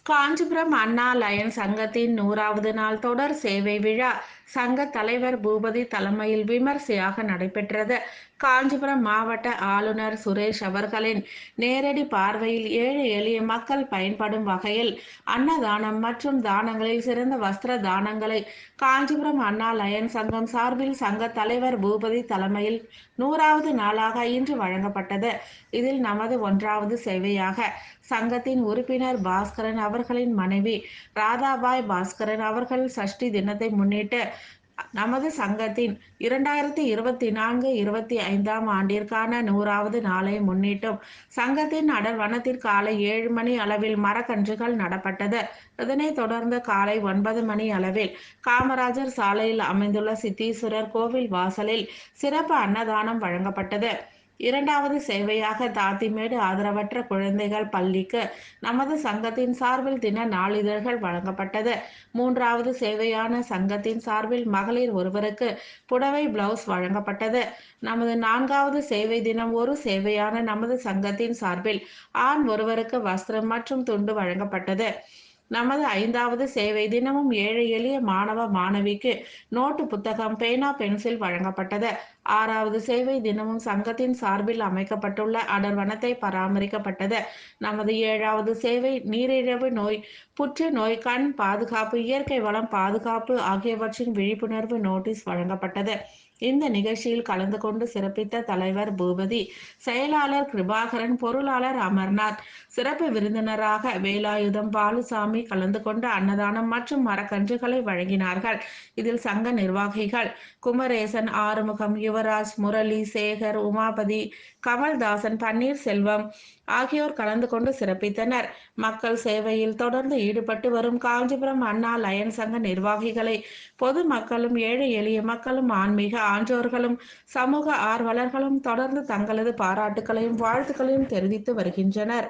காஞ்சிபுரம் அண்ணா Lions சங்கத்தின் 100வது நாள் தொடர் சேவை விழா சங்க தலைவர் பூபதி தலைமையில் விமர்சையாக நடைபெற்றது. காஞ்சிபுரம் மாவட்ட ஆளுநர் சுரேஷ் அவர்களின் நேரடி பார்வையில் ஏழை எளிய மக்கள் பயன்படும் வகையில் அன்னதானம் மற்றும் தானங்களில் சிறந்த வஸ்திர தானங்களை காஞ்சிபுரம் அண்ணா லயன்ஸ் சங்கம் சார்பில் சங்க தலைவர் பூபதி தலைமையில் 100வது நாளாக இன்று வழங்கப்பட்டது. இதில் நமது 1வது சேவையாக சங்கத்தின் உறுப்பினர் பாஸ்கரன் அவர்களின் மனைவி ராதாபாய் பாஸ்கரன் அவர்கள் சஷ்டி தினத்தை முன்னிட்டு நமது சங்கத்தின் 2024-25ஆம் ஆண்டிற்கான 100வது நாளை முன்னிட்டும் சங்கத்தின் அடர்வனத்தில் காலை 7 மணி அளவில் மரக்கன்றுகள் நடப்பட்டது. இதனைத் தொடர்ந்து காலை 9 மணி அளவில் காமராஜர் சாலையில் அமைந்துள்ள சித்தீஸ்வரர் கோவில் வாசலில் சிறப்பு அன்னதானம் வழங்கப்பட்டது. 2வது சேவையாக தாத்திமேடு ஆதரவற்ற குழந்தைகள் பள்ளிக்கு நமது சங்கத்தின் சார்பில் தின நாளிதழ்கள் வழங்கப்பட்டது. 3வது சேவையான சங்கத்தின் சார்பில் மகளிர் ஒருவருக்கு புடவை பிளவுஸ் வழங்கப்பட்டது. நமது 4வது சேவை தினம் ஒரு சேவையான நமது சங்கத்தின் சார்பில் ஆண் ஒருவருக்கு வஸ்திரம் மற்றும் துண்டு வழங்கப்பட்டது. நமது 5வது சேவை தினமும் ஏழை எளிய மாணவ மாணவிக்கு நோட்டு புத்தகம் பேனா பென்சில் வழங்கப்பட்டது. 6வது சேவை தினமும் சங்கத்தின் சார்பில் அமைக்கப்பட்டுள்ள அடர்வனத்தை பராமரிக்கப்பட்டது. நமது 7வது சேவை நீரிழிவு நோய், புற்றுநோய், கண் பாதுகாப்பு, இயற்கை வளம் பாதுகாப்பு ஆகியவற்றின் விழிப்புணர்வு நோட்டீஸ் வழங்கப்பட்டது. இந்த நிகழ்ச்சியில் கலந்து கொண்டு சிறப்பித்த தலைவர் பூபதி, செயலாளர் கிருபாகரன், பொருளாளர் அமர்நாத், சிறப்பு விருந்தினராக வேலாயுதம் பாலுசாமி கலந்து கொண்டு அன்னதானம் மற்றும் மரக்கன்றுகளை வழங்கினார்கள். இதில் சங்க நிர்வாகிகள் குமரேசன், ஆறுமுகம், யுவராஜ், முரளி, சேகர், உமாபதி, கமல்தாசன், பன்னீர்செல்வம் ஆகியோர் கலந்து கொண்டு சிறப்பித்தனர். மக்கள் சேவையில் தொடர்ந்து ஈடுபட்டு வரும் காஞ்சிபுரம் அண்ணா லயன்ஸ் சங்க நிர்வாகிகளை பொதுமக்களும் ஏழை எளிய மக்களும் ஆன்மீக ஆன்றோர்களும் சமூக ஆர்வலர்களும் தொடர்ந்து தங்களது பாராட்டுகளையும் வாழ்த்துக்களையும் தெரிவித்து வருகின்றனர்.